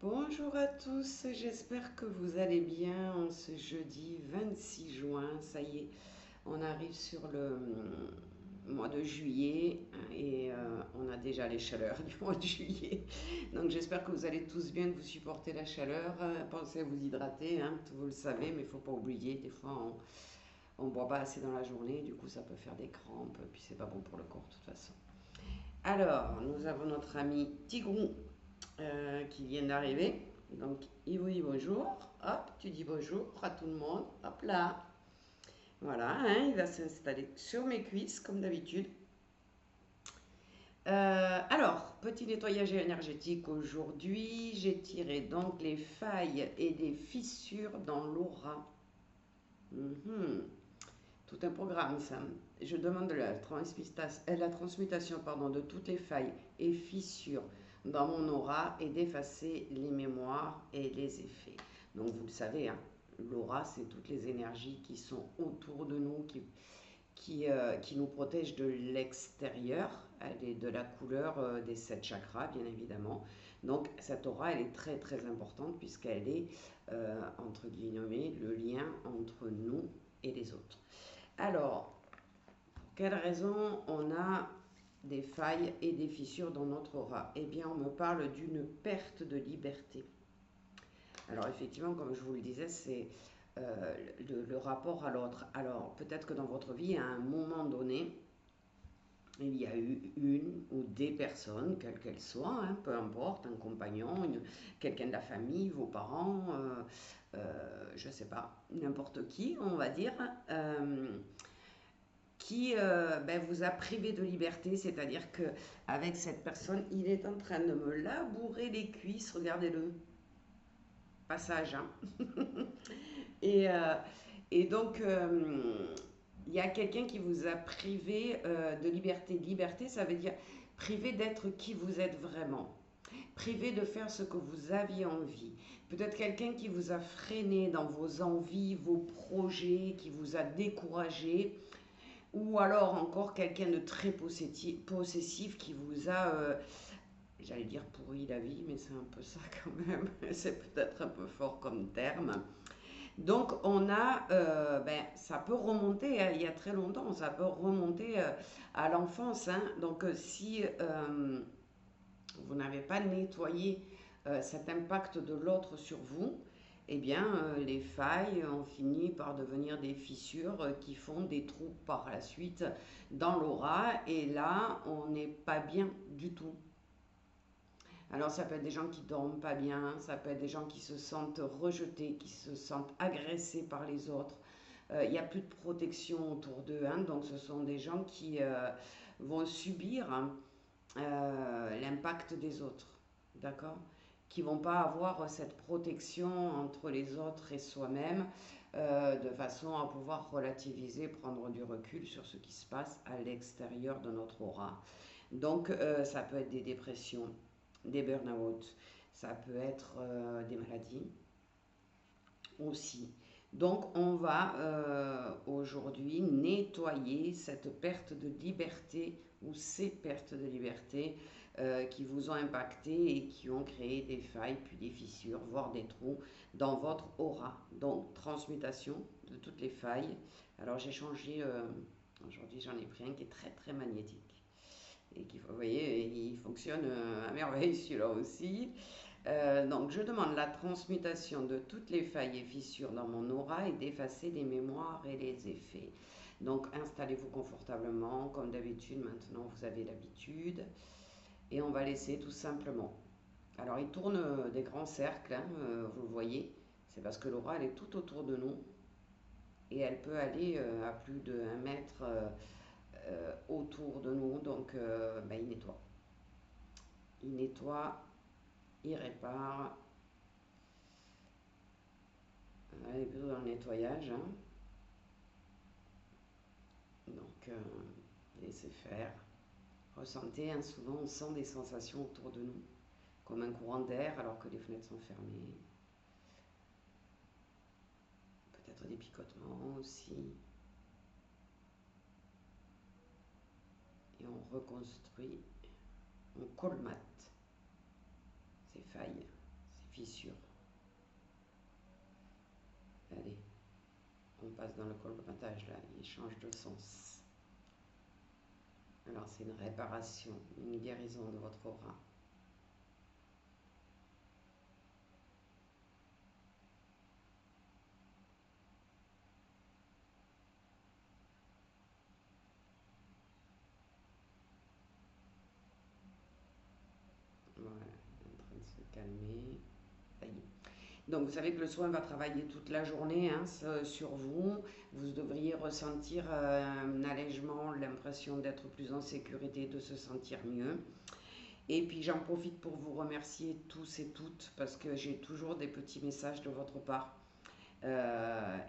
Bonjour à tous, j'espère que vous allez bien en ce jeudi 26 juin. Ça y est, on arrive sur le mois de juillet et on a déjà les chaleurs du mois de juillet. Donc j'espère que vous allez tous bien, que vous supportez la chaleur. Pensez à vous hydrater, hein, vous le savez, mais il ne faut pas oublier, des fois on ne boit pas assez dans la journée, du coup ça peut faire des crampes, puis c'est pas bon pour le corps de toute façon. Alors, nous avons notre ami Tigrou qui vient d'arriver. Donc, il vous dit bonjour. Hop, tu dis bonjour à tout le monde. Hop là. Voilà, hein, il va s'installer sur mes cuisses comme d'habitude. Alors, petit nettoyage énergétique aujourd'hui. J'ai tiré donc les failles et des fissures dans l'aura. Mhm. Tout un programme, ça. Je demande la transmutation pardon, de toutes les failles et fissures dans mon aura et d'effacer les mémoires et les effets. Donc vous le savez, hein, l'aura, c'est toutes les énergies qui sont autour de nous, qui nous protègent de l'extérieur. Elle est de la couleur des 7 chakras, bien évidemment. Donc cette aura, elle est très très importante puisqu'elle est, entre guillemets, le lien entre nous et les autres. Alors, pour quelle raison on a des failles et des fissures dans notre aura? Eh bien, on me parle d'une perte de liberté. Alors, effectivement, comme je vous le disais, c'est le rapport à l'autre. Alors, peut-être que dans votre vie, à un moment donné, il y a eu une ou des personnes, quelles qu'elles soient, hein, peu importe, un compagnon, quelqu'un de la famille, vos parents, je ne sais pas, n'importe qui, on va dire, qui vous a privé de liberté, c'est-à-dire que avec cette personne, il est en train de me labourer les cuisses, regardez-le, passage, hein. et, euh, et donc, il y a quelqu'un qui vous a privé de liberté. Liberté, ça veut dire privé d'être qui vous êtes vraiment, privé de faire ce que vous aviez envie. Peut-être quelqu'un qui vous a freiné dans vos envies, vos projets, qui vous a découragé. Ou alors encore quelqu'un de très possessif qui vous a, j'allais dire pourri la vie, mais c'est un peu ça quand même. C'est peut-être un peu fort comme terme. Donc on a, ça peut remonter, hein, il y a très longtemps, ça peut remonter à l'enfance, hein. Donc si vous n'avez pas nettoyé cet impact de l'autre sur vous, eh bien, les failles ont fini par devenir des fissures qui font des trous par la suite dans l'aura. Et là, on n'est pas bien du tout. Alors, ça peut être des gens qui dorment pas bien, ça peut être des gens qui se sentent rejetés, qui se sentent agressés par les autres. Il n'y a plus de protection autour d'eux, hein, donc ce sont des gens qui vont subir, hein, l'impact des autres, d'accord? Qui vont pas avoir cette protection entre les autres et soi-même, de façon à pouvoir relativiser, prendre du recul sur ce qui se passe à l'extérieur de notre aura. Donc ça peut être des dépressions, des burn-out, ça peut être des maladies aussi. Donc on va aujourd'hui nettoyer cette perte de liberté ou ces pertes de liberté qui vous ont impacté et qui ont créé des failles, puis des fissures, voire des trous dans votre aura. Donc transmutation de toutes les failles. Alors j'ai changé, aujourd'hui j'en ai pris un qui est très très magnétique. Et qui, vous voyez, il fonctionne à merveille celui-là aussi. Donc, je demande la transmutation de toutes les failles et fissures dans mon aura et d'effacer les mémoires et les effets. Donc, installez-vous confortablement, comme d'habitude. Maintenant, vous avez l'habitude. Et on va laisser tout simplement. Alors, il tourne des grands cercles, hein, vous le voyez. C'est parce que l'aura, elle est tout autour de nous. Et elle peut aller à plus de 1 mètre autour de nous. Donc, il nettoie. Il nettoie, il répare. Elle est plutôt dans le nettoyage, hein. Donc, laissez faire. Ressentez, hein, souvent on sent des sensations autour de nous, comme un courant d'air alors que les fenêtres sont fermées. Peut-être des picotements aussi. Et on reconstruit, on colmate ces failles, ces suis sûre. Allez, on passe dans le colmatage là, il change de sens. Alors c'est une réparation, une guérison de votre aura. Voilà, il est en train de se calmer. Ça y est. Donc vous savez que le soin va travailler toute la journée hein, sur vous. Vous devriez ressentir un allègement, l'impression d'être plus en sécurité, de se sentir mieux. Et puis j'en profite pour vous remercier tous et toutes parce que j'ai toujours des petits messages de votre part.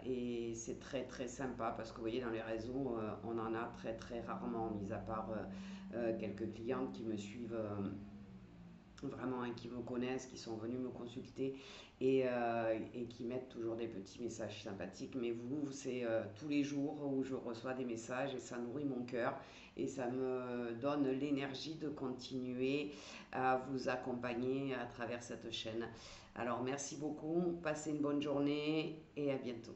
Et c'est très très sympa parce que vous voyez dans les réseaux on en a très très rarement, mis à part quelques clientes qui me suivent vraiment hein, qui me connaissent, qui sont venus me consulter et qui mettent toujours des petits messages sympathiques. Mais vous, c'est tous les jours où je reçois des messages et ça nourrit mon cœur et ça me donne l'énergie de continuer à vous accompagner à travers cette chaîne. Alors merci beaucoup, passez une bonne journée et à bientôt.